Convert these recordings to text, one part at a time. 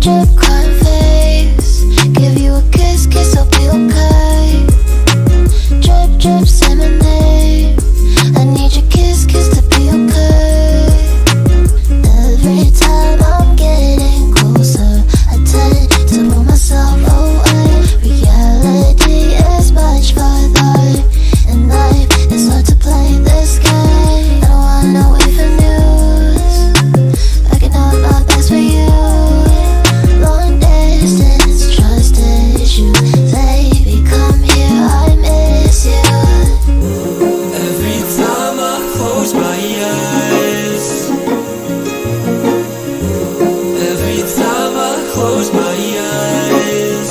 Drip, crying face. Give you a kiss, I'll be okay. Drip, drip, say my name. I need your kiss to be okay. Every time I'm getting closer, I tend to pull myself away. Reality is much farther, and life is hard to play this game. I don't wanna know if you're news. Backing up my best for you. Long distance, trust issues. Baby, come here, I miss you. Every time I close my eyes, every time I close my eyes,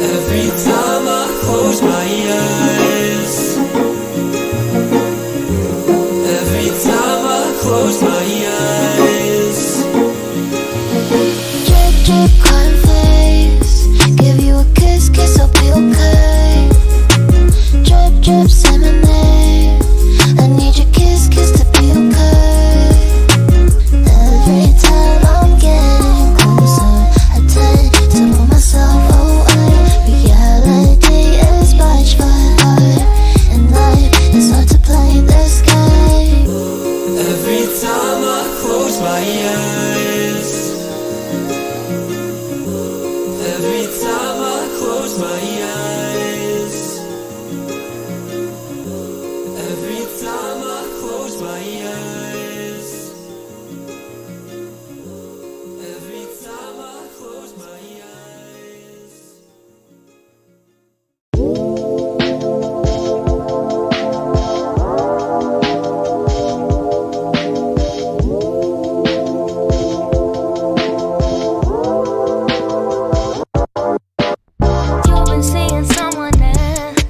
every time I close my eyes, every time I close my eyes. Drip, drip, crying face. Give you a kiss, I'll be okay. Drip, drip, say my name. I need your kiss to be okay. Every time I'm getting closer, I tend to pull myself away. Reality is much farther, and life is hard to play this game. Every time I close my eyes, every time I close my eyes, every time I close my eyes, every time I close my eyes. You've been seeing someone else,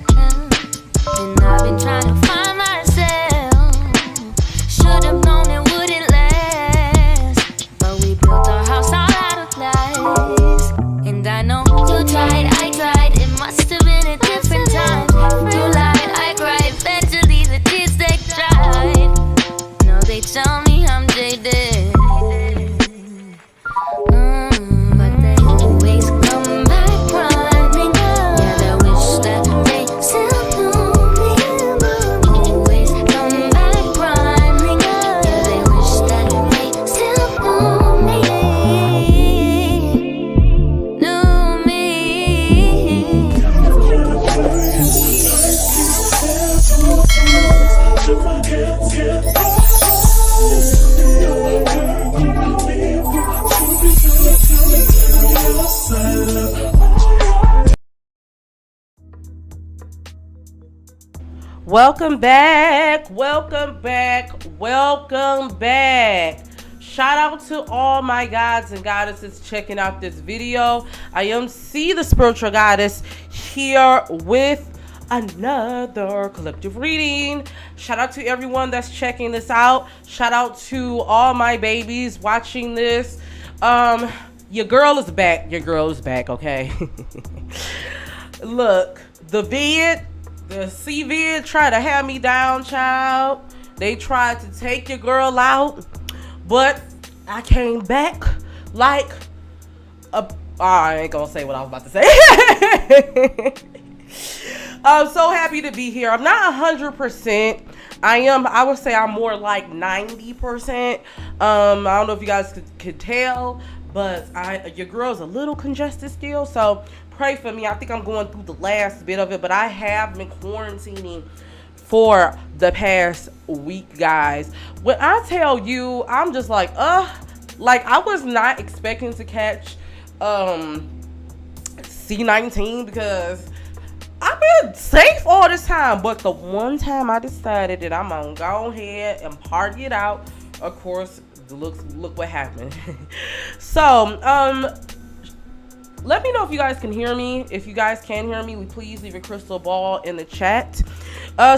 and I've been trying to find myself. Should've known it wouldn't last, but we built our house all out of glass. And I know you tried, I tried. It must have been a different time. You lied, I cried. Eventually the tears they dried. No, they tell me I'm jaded. But they always come back running. Yeah, they wish that they still knew me. Always come back running. Yeah, they wish that they still knew me. Knew me. Welcome back, welcome back, welcome back. Shout out to all my gods and goddesses checking out this video. I am C, the spiritual goddess, here with another collective reading. Shout out to everyone that's checking this out. Shout out to all my babies watching this. Your girl is back. Your girl is back, okay? Look, the C-vid tried to have me down, child. They tried to take your girl out, but I came back like I ain't gonna say what I was about to say. I'm so happy to be here. I'm not 100%. I would say I'm more like 90%. I don't know if you guys could tell, but your girl's a little congested still, so pray for me. I think I'm going through the last bit of it, but I have been quarantining for the past week, guys. When I tell you, I'm just like I was not expecting to catch C19 because I've been safe all this time, but the one time I decided that I'm gonna go ahead and party it out, of course, look what happened. So let me know if you guys can hear me. If you guys can hear me, please leave a crystal ball in the chat.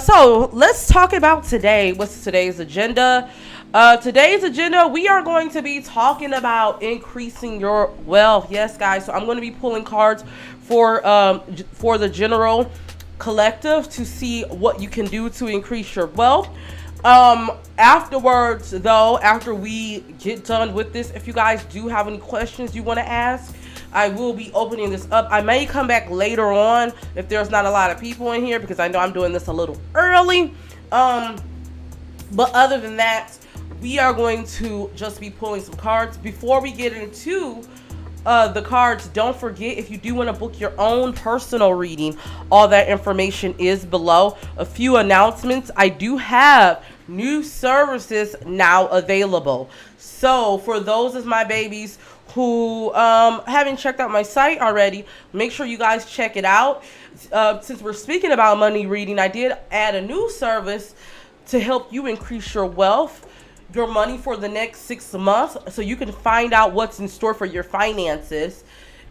So let's talk about today. What's today's agenda? Today's agenda, we are going to be talking about increasing your wealth. Yes, guys. So I'm going to be pulling cards for the general collective to see what you can do to increase your wealth. Afterwards, though, after we get done with this, if you guys do have any questions you want to ask, I will be opening this up. I may come back later on if there's not a lot of people in here, because I know I'm doing this a little early. But other than that, we are going to just be pulling some cards. Before we get into the cards, don't forget, if you do want to book your own personal reading, all that information is below. A few announcements. I do have new services now available. So for those of my babies who haven't checked out my site already, make sure you guys check it out. Since we're speaking about money reading, I did add a new service to help you increase your wealth, your money for the next 6 months, so you can find out what's in store for your finances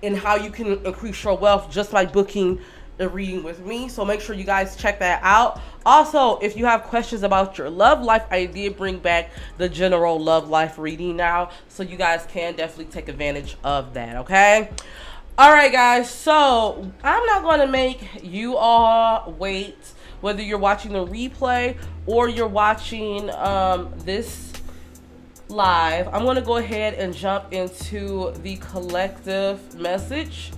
and how you can increase your wealth just by booking a reading with me. So make sure you guys check that out. Also, if you have questions about your love life, I did bring back the general love life reading now, so you guys can definitely take advantage of that. Okay, all right, guys. So I'm not going to make you all wait, whether you're watching the replay or you're watching this live. I'm going to go ahead and jump into the collective message.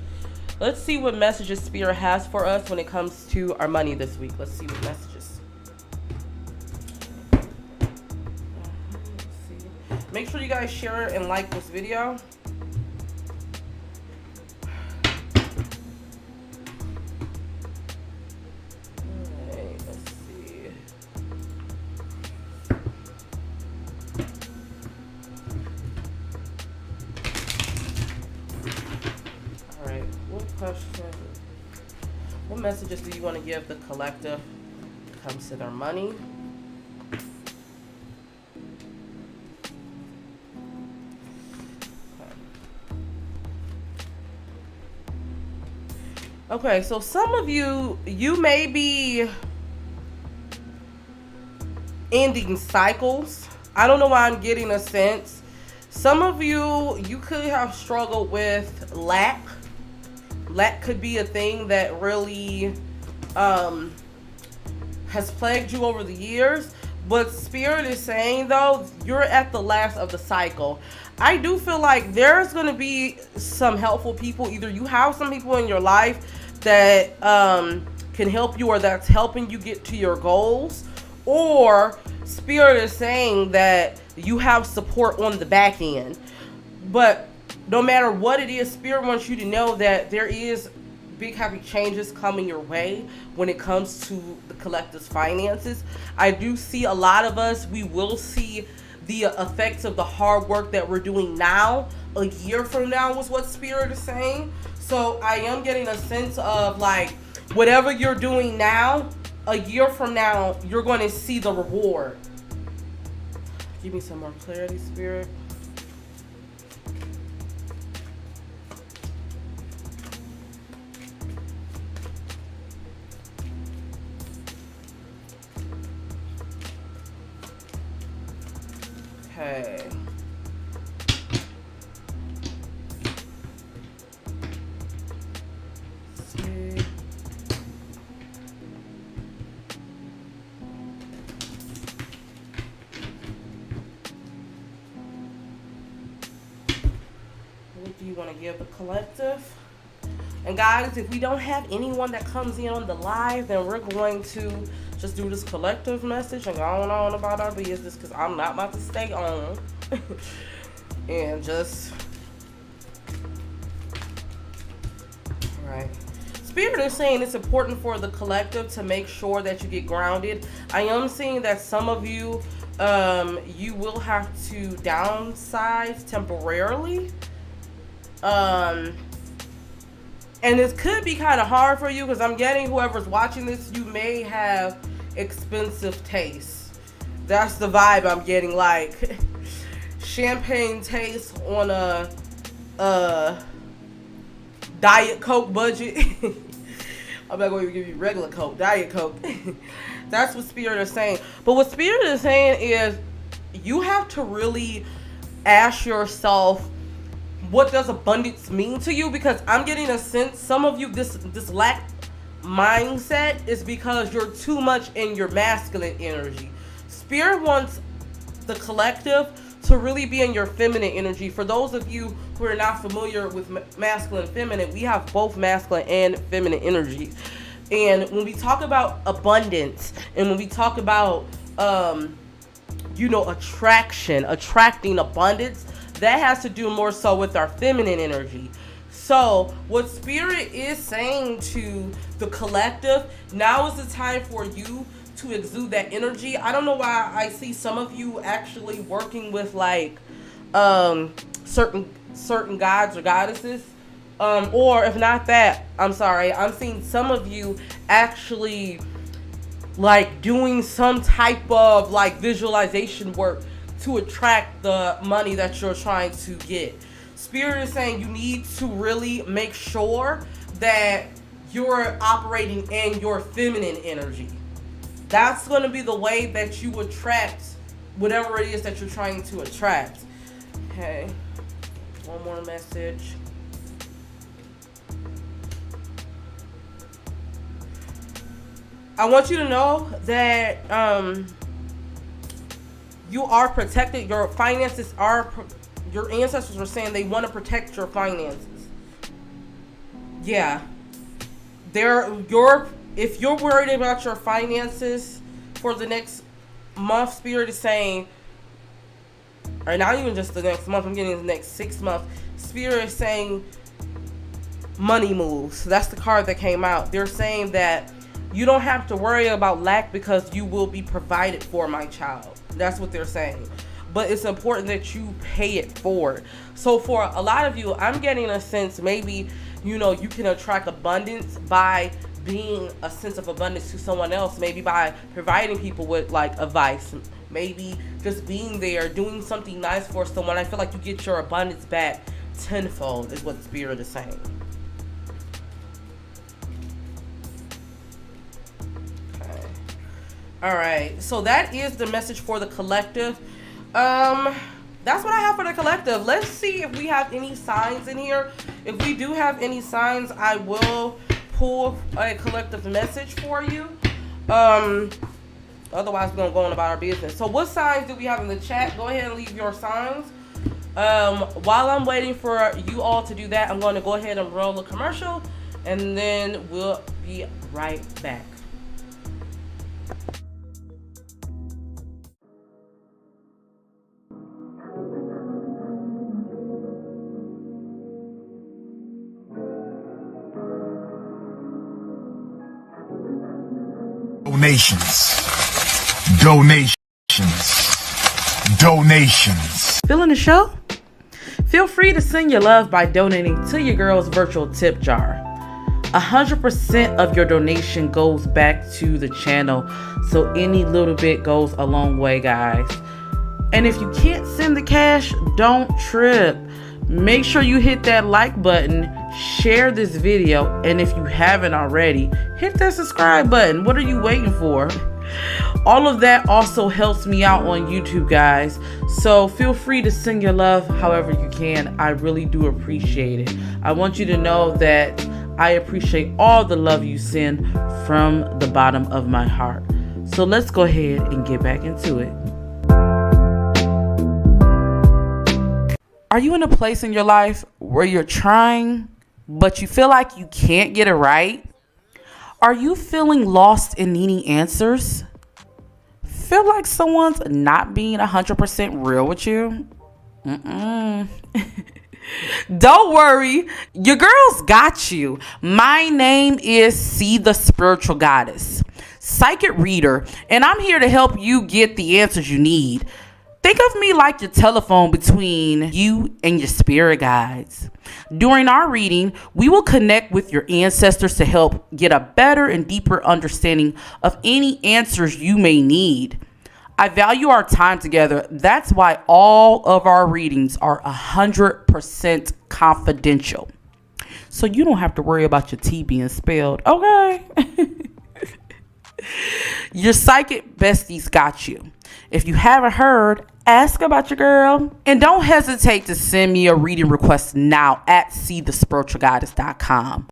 Let's see what messages Spirit has for us when it comes to our money this week. Let's see what messages. Let's see. Make sure you guys share and like this video. What messages do you want to give the collective when it comes to their money? Okay, so some of you may be ending cycles. I don't know why I'm getting a sense. Some of you could have struggled with lack. Lack could be a thing that really has plagued you over the years. But Spirit is saying, though, you're at the last of the cycle. I do feel like there's going to be some helpful people. Either you have some people in your life that can help you, or that's helping you get to your goals. Or Spirit is saying that you have support on the back end. But no matter what it is, Spirit wants you to know that there is big happy changes coming your way when it comes to the collective's finances. I do see a lot of us, we will see the effects of the hard work that we're doing now a year from now, is what Spirit is saying. So I am getting a sense of, like, whatever you're doing now, a year from now, you're going to see the reward. Give me some more clarity, Spirit. Okay. Let's see. What do you want to give the collective? And guys, if we don't have anyone that comes in on the live, then we're going to just do this collective message and go on about our business, because I'm not about to stay on and just, right. Spirit is saying it's important for the collective to make sure that you get grounded. I am seeing that some of you, you will have to downsize temporarily. And this could be kind of hard for you, because I'm getting whoever's watching this, you may have expensive taste. That's the vibe I'm getting, like champagne taste on a Diet Coke budget. I'm not going to give you regular Coke, Diet Coke. That's what Spirit is saying. But what Spirit is saying is, you have to really ask yourself, what does abundance mean to you? Because I'm getting a sense some of you, this lack mindset is because you're too much in your masculine energy. Spirit wants the collective to really be in your feminine energy. For those of you who are not familiar with masculine and feminine, we have both masculine and feminine energies. And when we talk about abundance, and when we talk about attracting abundance, that has to do more so with our feminine energy. So what Spirit is saying to the collective, now is the time for you to exude that energy. I don't know why I see some of you actually working with like certain gods or goddesses. Or if not that, I'm sorry, I'm seeing some of you actually like doing some type of like visualization work to attract the money that you're trying to get. Spirit is saying you need to really make sure that you're operating in your feminine energy. That's going to be the way that you attract whatever it is that you're trying to attract. Okay, one more message. I want you to know that you are protected. Your finances are, your ancestors are saying they want to protect your finances. Yeah. If you're worried about your finances for the next month, Spirit is saying, or not even just the next month, I'm getting the next 6 months. Spirit is saying money moves. That's the card that came out. They're saying that you don't have to worry about lack because you will be provided for, my child. That's what they're saying. But it's important that you pay it forward. So for a lot of you, I'm getting a sense maybe, you can attract abundance by being a sense of abundance to someone else. Maybe by providing people with like advice. Maybe just being there, doing something nice for someone. I feel like you get your abundance back tenfold is what Spirit is saying. All right, so that is the message for the collective. That's what I have for the collective. Let's see if we have any signs in here. If we do have any signs, I will pull a collective message for you. Otherwise, we're gonna go on about our business. So what signs do we have in the chat? Go ahead and leave your signs. While I'm waiting for you all to do that, I'm going to go ahead and roll a commercial, and then we'll be right back. Donations. Feeling the show? Feel free to send your love by donating to your girl's virtual tip jar. 100% of your donation goes back to the channel, so any little bit goes a long way, guys. And if you can't send the cash, don't trip. Make sure you hit that like button, share this video, and if you haven't already, hit that subscribe button. What are you waiting for? All of that also helps me out on YouTube, guys. So feel free to send your love however you can. I really do appreciate it. I want you to know that I appreciate all the love you send from the bottom of my heart. So let's go ahead and get back into it. Are you in a place in your life where you're trying, but you feel like you can't get it right? Are you feeling lost and needing answers? Feel like someone's not being 100% real with you? Don't worry, your girl's got you. My name is C, the Spiritual Goddess, psychic reader, and I'm here to help you get the answers you need. Think of me like your telephone between you and your spirit guides. During our reading, we will connect with your ancestors to help get a better and deeper understanding of any answers you may need. I value our time together. That's why all of our readings are 100% confidential. So you don't have to worry about your T being spelled, okay? Your psychic besties got you. If you haven't heard, Ask about your girl. And don't hesitate to send me a reading request now at seethespiritualgoddess.com.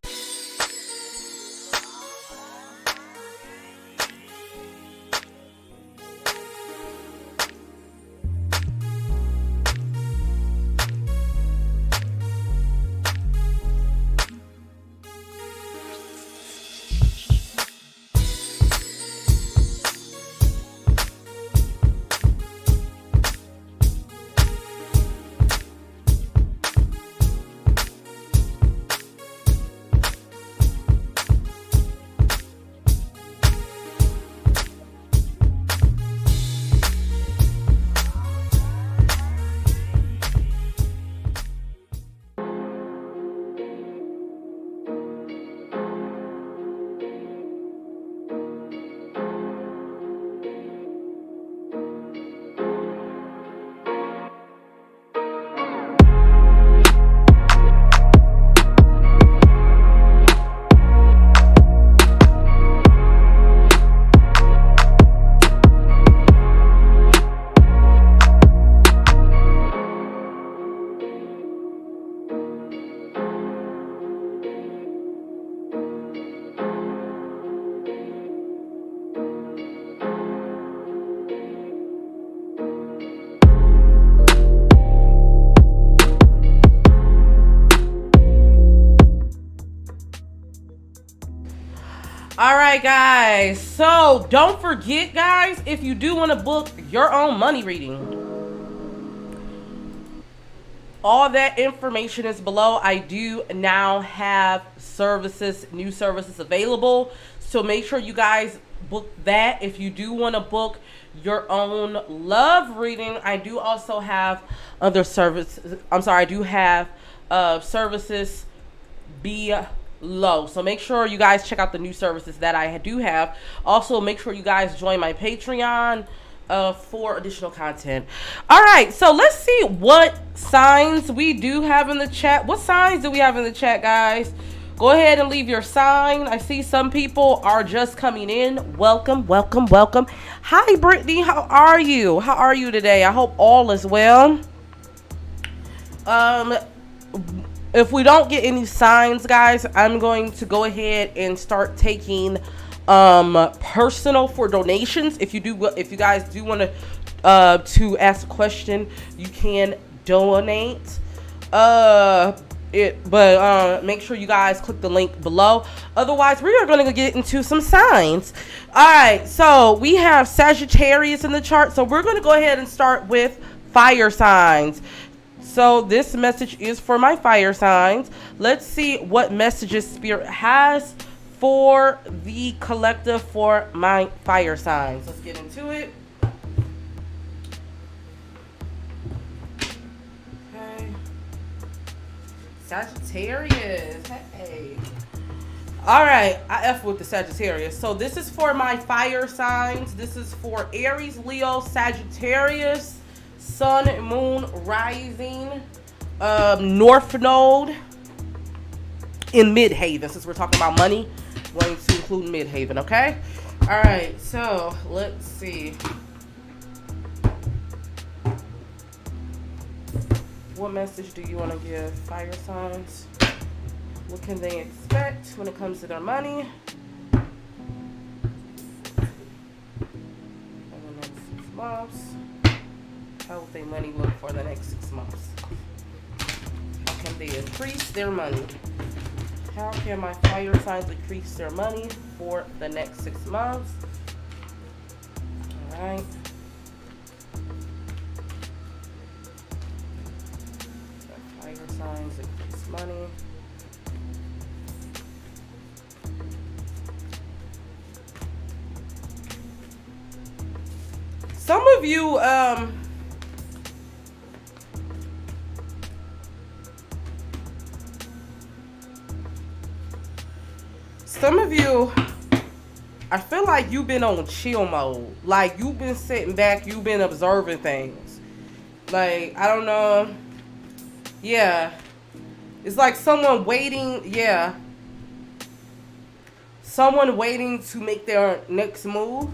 All right, guys. So don't forget, guys, if you do want to book your own money reading, all that information is below. I do now have new services available. So make sure you guys book that. If you do want to book your own love reading, I do also have other services. I do have services below. So make sure you guys check out the new services that I do have. Also, make sure you guys join my Patreon for additional content. All right, so let's see what signs we do have in the chat. What signs do we have in the chat, guys? Go ahead and leave your sign. I see some people are just coming in. Welcome, welcome, welcome. Hi, Brittany. How are you? How are you today? I hope all is well. If we don't get any signs, guys, I'm going to go ahead and start taking personal for donations. If you guys do want to ask a question, you can donate. Make sure you guys click the link below. Otherwise, we are going to get into some signs. All right, so we have Sagittarius in the chart. So we're going to go ahead and start with fire signs. So this message is for my fire signs. Let's see what messages Spirit has for the collective for my fire signs. Let's get into it. Okay. Sagittarius. Hey. All right. I F with the Sagittarius. So this is for my fire signs. This is for Aries, Leo, Sagittarius, Sun, Moon, Rising, North Node in Midhaven. Since we're talking about money, I'm going to include Midhaven, okay? All right, so let's see. What message do you want to give fire signs? What can they expect when it comes to their money? In the next 6 months. How will their money look for the next 6 months? How can they increase their money? How can my fire signs increase their money for the next 6 months? All right. Fire signs increase money. Some of you, I feel like you've been on chill mode. Like, you've been sitting back, you've been observing things. Like, I don't know. Yeah. It's like someone waiting, yeah. Someone waiting to make their next move.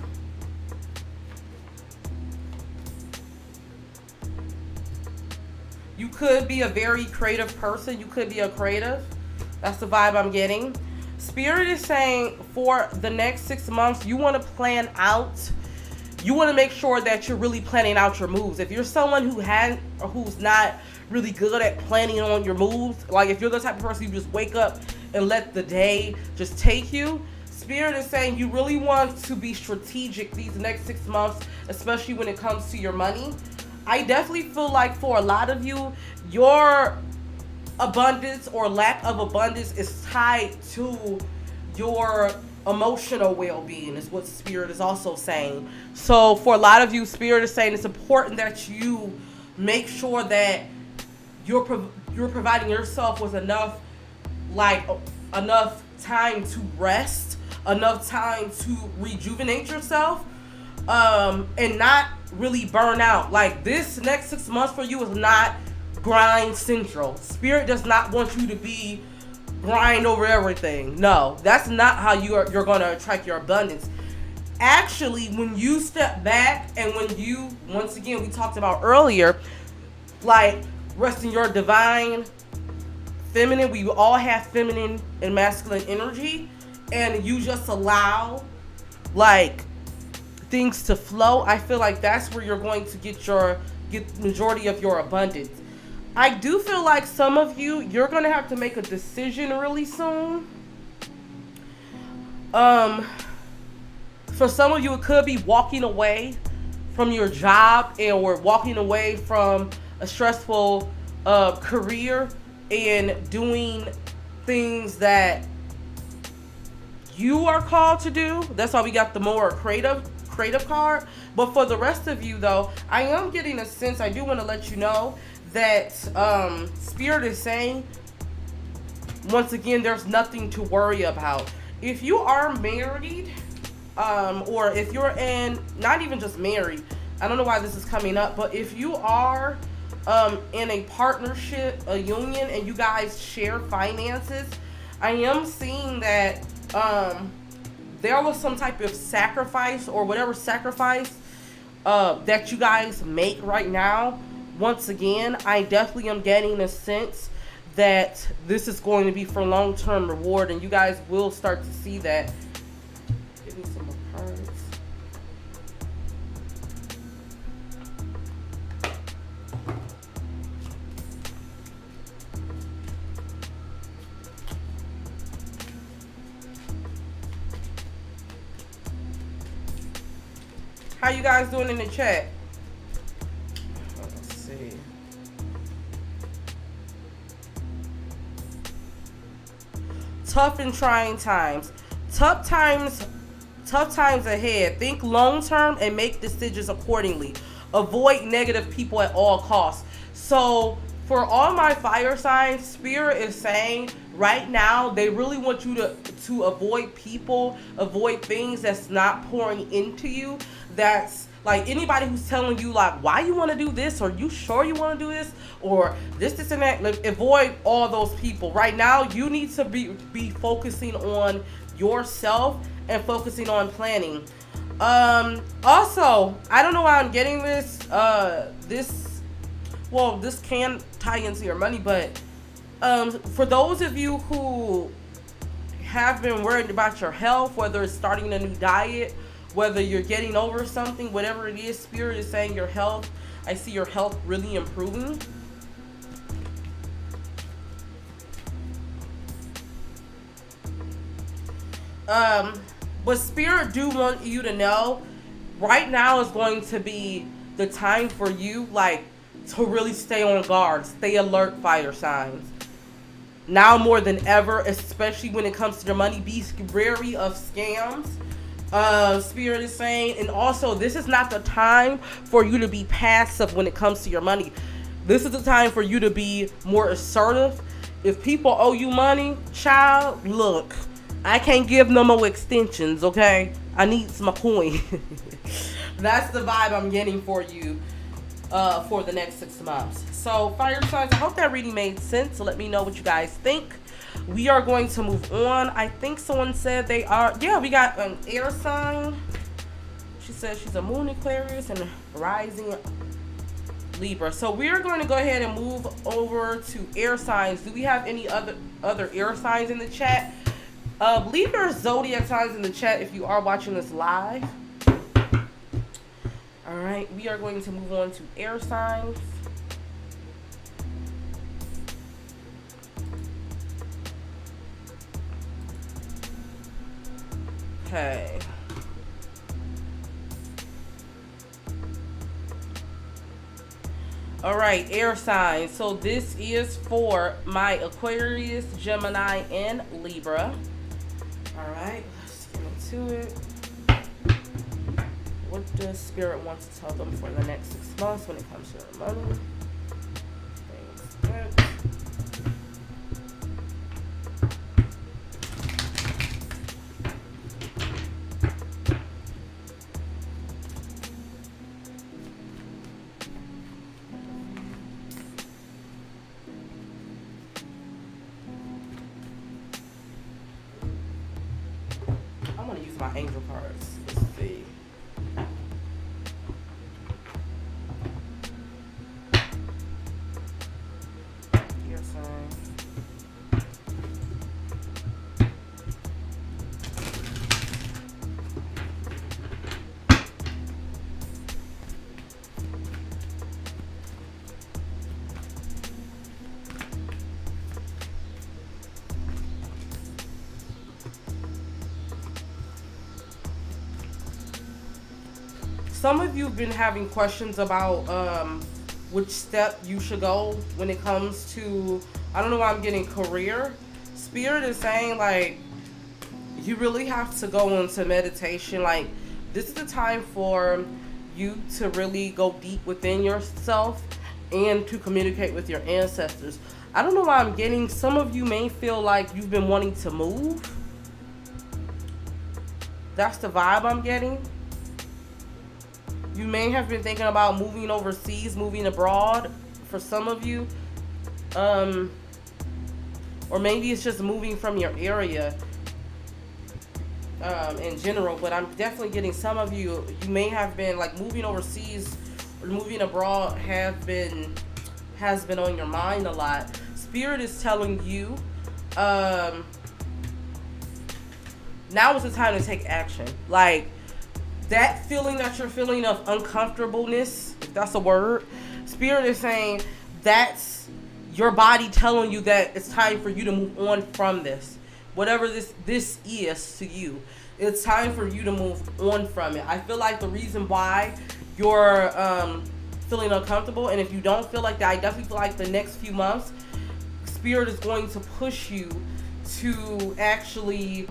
You could be a very creative person. You could be a creative. That's the vibe I'm getting. Spirit is saying for the next 6 months, you want to plan out. You want to make sure that you're really planning out your moves. If you're someone who's not really good at planning on your moves, like if you're the type of person you just wake up and let the day just take you, Spirit is saying you really want to be strategic these next 6 months, especially when it comes to your money. I definitely feel like for a lot of you, your abundance or lack of abundance is tied to your emotional well-being, is what Spirit is also saying. So for a lot of you, Spirit is saying it's important that you make sure that you're providing yourself with enough time to rest, enough time to rejuvenate yourself, and not really burn out. Like this next 6 months for you is not grind central. Spirit does not want you to be grind over everything. No, that's not how you're going to attract your abundance. Actually, when you step back and when you, once again, we talked about earlier, like resting your divine feminine, we all have feminine and masculine energy, and you just allow like things to flow. I feel like that's where you're going to get majority of your abundance. I do feel like some of you're going to have to make a decision really soon. For some of you, it could be walking away from your job or walking away from a stressful career and doing things that you are called to do. That's why we got the more creative card. But for the rest of you, though, I am getting a sense, I do want to let you know that Spirit is saying, once again, there's nothing to worry about. If you are married, or if you're not even just married, I don't know why this is coming up, but if you are in a partnership, a union, and you guys share finances, I am seeing that there was some type of sacrifice or whatever sacrifice that you guys make right now. Once again, I definitely am getting a sense that this is going to be for long-term reward, and you guys will start to see that. Give me some more cards. How you guys doing in the chat? Let's see. Tough and trying times. Tough times ahead. Think long term and make decisions accordingly. Avoid negative people at all costs. So for all my fire signs, Spirit is saying right now they really want you to avoid people, avoid things that's not pouring into you. That's like anybody who's telling you like, why you want to do this, or you sure you want to do this, or this and that. Like, avoid all those people. Right now, you need to be focusing on yourself and focusing on planning. Also, I don't know why I'm getting this. This can tie into your money, but for those of you who have been worried about your health, whether it's starting a new diet, whether you're getting over something, whatever it is, Spirit is saying your health. I see your health really improving. But Spirit do want you to know right now is going to be the time for you, like, to really stay on guard, stay alert, fire signs. Now more than ever, especially when it comes to your money, be wary of scams. Spirit is saying, and also this is not the time for you to be passive when it comes to your money. This is the time for you to be more assertive. If people owe you money, child, look, I can't give no more extensions, okay? I need some coin. That's the vibe I'm getting for you for the next 6 months. So fire signs, I hope that reading made sense. So let me know what you guys think. We are going to move on. I think someone said they are. Yeah, we got an air sign. She said she's a moon Aquarius and rising Libra. So we are going to go ahead and move over to air signs. Do we have any other air signs in the chat? Leave your zodiac signs in the chat if you are watching this live. All right, we are going to move on to air signs. Okay. All right, air signs. So this is for my Aquarius, Gemini, and Libra. All right, let's get into it. What does Spirit want to tell them for the next 6 months when it comes to their money? Thanks. I'm gonna use my angel cards. Let's see. Air sign. Some of you have been having questions about which step you should go when it comes to, I don't know why I'm getting career. Spirit is saying, like, you really have to go into meditation. Like, this is the time for you to really go deep within yourself and to communicate with your ancestors. I don't know why I'm getting, some of you may feel like you've been wanting to move. That's the vibe I'm getting. You may have been thinking about moving overseas, moving abroad for some of you. Or maybe it's just moving from your area in general. But I'm definitely getting some of you, you may have been like moving overseas or moving abroad has been on your mind a lot. Spirit is telling you now is the time to take action. Like, that feeling that you're feeling of uncomfortableness, if that's a word, Spirit is saying that's your body telling you that it's time for you to move on from this. Whatever this is to you, it's time for you to move on from it. I feel like the reason why you're feeling uncomfortable, and if you don't feel like that, I definitely feel like the next few months, Spirit is going to push you to actually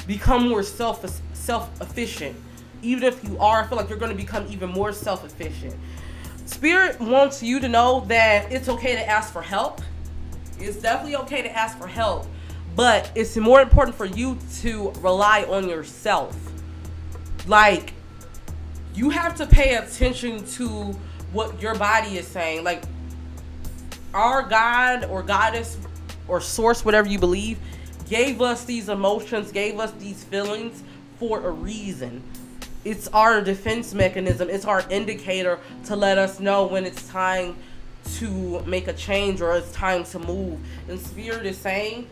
become more self-efficient. Even if you are, I feel like you're going to become even more self-efficient. Spirit wants you to know that it's okay to ask for help. It's definitely okay to ask for help, but it's more important for you to rely on yourself. Like, you have to pay attention to what your body is saying. Like, our God or goddess or source, whatever you believe, gave us these emotions, gave us these feelings for a reason. It's our defense mechanism. It's our indicator to let us know when it's time to make a change or it's time to move. And Spirit is saying,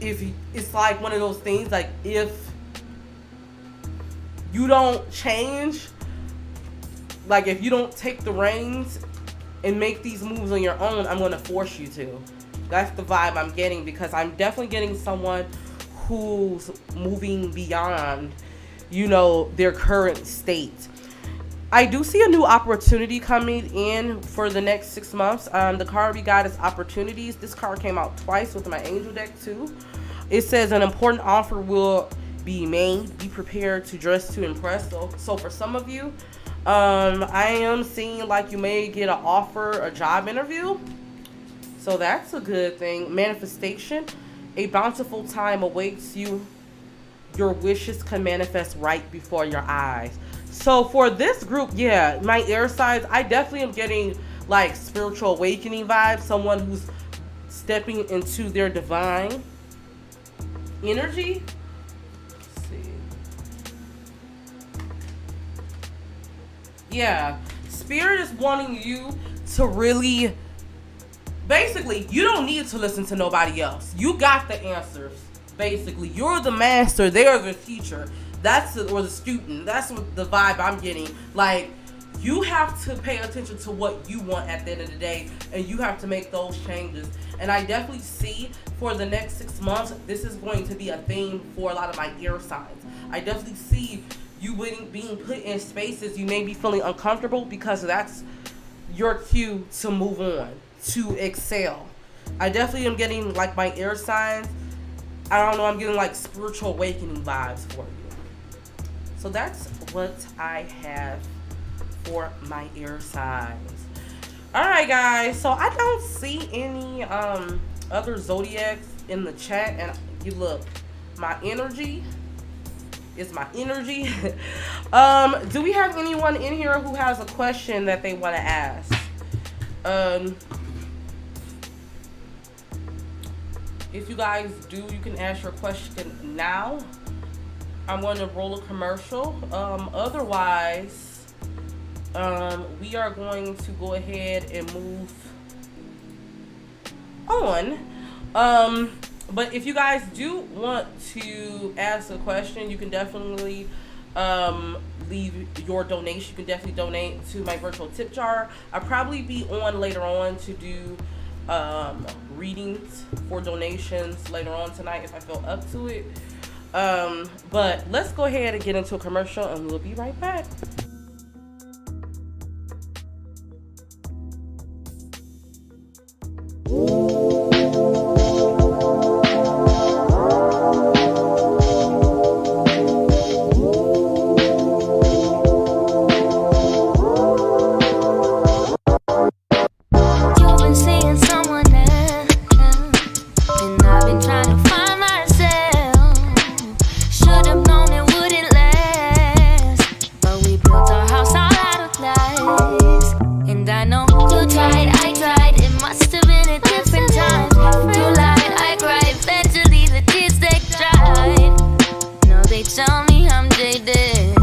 if it's like one of those things, like, if you don't change, like, if you don't take the reins and make these moves on your own, I'm going to force you to. That's the vibe I'm getting, because I'm definitely getting someone who's moving beyond, their current state. I do see a new opportunity coming in for the next 6 months. The card we got is opportunities. This card came out twice with my angel deck too. It says an important offer will be made. Be prepared to dress to impress. So for some of you, I am seeing like you may get an offer, a job interview. So that's a good thing. Manifestation. A bountiful time awaits you. Your wishes can manifest right before your eyes. So for this group, yeah, my air signs, I definitely am getting like spiritual awakening vibes. Someone who's stepping into their divine energy. Let's see. Yeah. Spirit is wanting you to really, basically, you don't need to listen to nobody else. You got the answers. Basically, you're the master. They're the teacher. Or the student. That's what the vibe I'm getting. Like, you have to pay attention to what you want at the end of the day, and you have to make those changes. And I definitely see for the next 6 months, this is going to be a theme for a lot of my air signs. I definitely see you being put in spaces you may be feeling uncomfortable, because that's your cue to move on, to excel. I definitely am getting, like, my air signs, I don't know, I'm getting like spiritual awakening vibes for you. So that's what I have for my air signs. Alright guys, so I don't see any other zodiacs in the chat, and you look, my energy is my energy. Do we have anyone in here who has a question that they want to ask? If you guys do, you can ask your question now. I'm going to roll a commercial. Otherwise, we are going to go ahead and move on. But if you guys do want to ask a question, you can definitely leave your donation. You can definitely donate to my virtual tip jar. I'll probably be on later on to do readings for donations later on tonight if I feel up to it. But let's go ahead and get into a commercial, and we'll be right back. You've been seeing someone else, and I've been trying to find myself. Should've known it wouldn't last, but we built our house all out of lies. And I know you tried, I tried. It must have been a different time. You lied, I cried. Eventually the tears they dried. No, they tell me I'm jaded.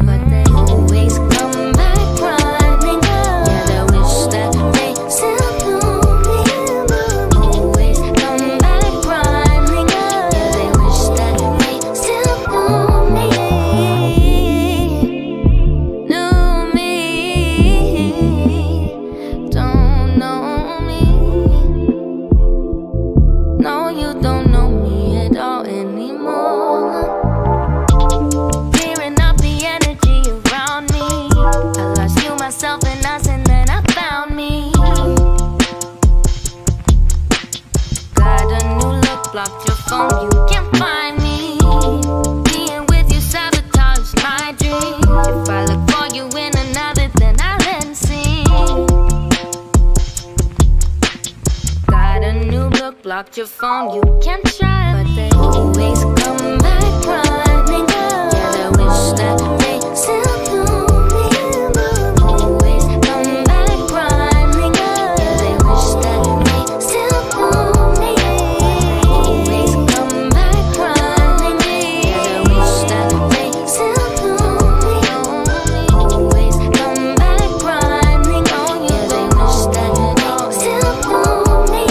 But they always come back running. Yeah, they wish that they still knew me. Always come back running. Yeah, they wish that they still knew me. Don't know me. No, you don't know me at all anymore. Clearing up the energy around me. I lost you, myself, and us, and then I found me. Got a new look, blocked your phone, you can't find me. Being with you sabotaged my dreams. If I look for you in another, then I'll end scene. Got a new look, blocked your phone, you can't try me. But they always come back running. Yeah, they wish that they still knew me. Always come back running. Yeah, they wish that they still knew me. Always come back running. Yeah, they wish that they still knew me. Always come back running. Yeah, they wish that they still knew me.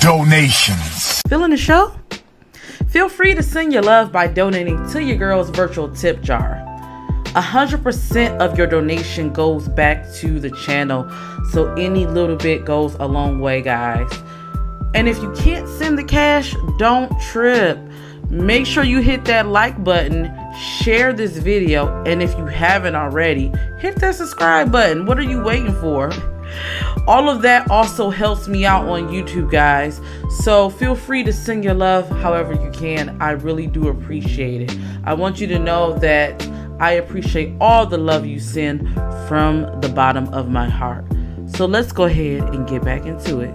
Donations. Feeling the show? Feel free to send your love by donating to your girl's virtual tip jar. 100% of your donation goes back to the channel, so any little bit goes a long way, guys. And if you can't send the cash, don't trip. Make sure you hit that like button, share this video, and if you haven't already, hit that subscribe button. What are you waiting for? All of that also helps me out on YouTube, guys. So feel free to send your love however you can. I really do appreciate it. I want you to know that I appreciate all the love you send from the bottom of my heart. So let's go ahead and get back into it.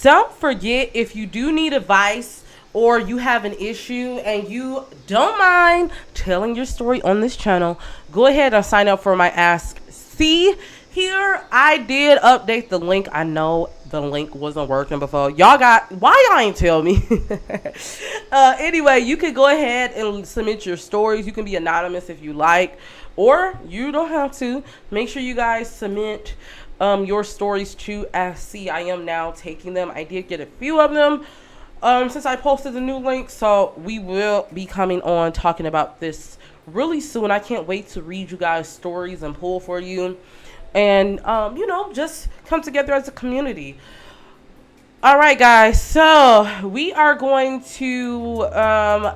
Don't forget, if you do need advice or you have an issue and you don't mind telling your story on this channel, go ahead and sign up for my Ask C. Here, I did update the link. I know the link wasn't working before. Why y'all ain't tell me? Anyway, you can go ahead and submit your stories. You can be anonymous if you like, or you don't have to. Make sure you guys submit your stories to Ask C. I am now taking them. I did get a few of them since I posted the new link, so we will be coming on talking about this really soon. I can't wait to read you guys stories and pull for you. And you know, just come together as a community. All right, guys, so we are going to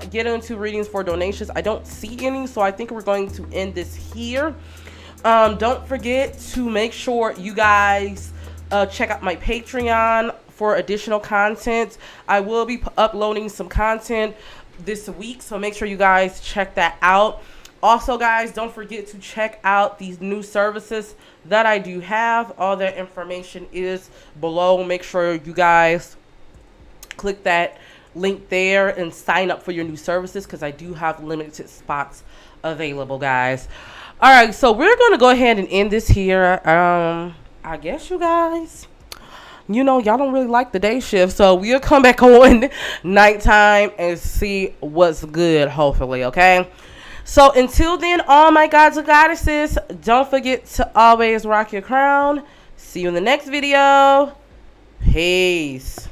get into readings for donations. I don't see any, so I think we're going to end this here. Don't forget to make sure you guys check out my Patreon for additional content. I will be uploading some content this week, so make sure you guys check that out. Also, guys, don't forget to check out these new services that I do have. All that information is below. Make sure you guys click that link there and sign up for your new services, because I do have limited spots available, guys. All right, so we're going to go ahead and end this here. I guess you guys, you know, y'all don't really like the day shift, so we'll come back on nighttime and see what's good, hopefully, okay? So until then, all my gods and goddesses, don't forget to always rock your crown. See you in the next video. Peace.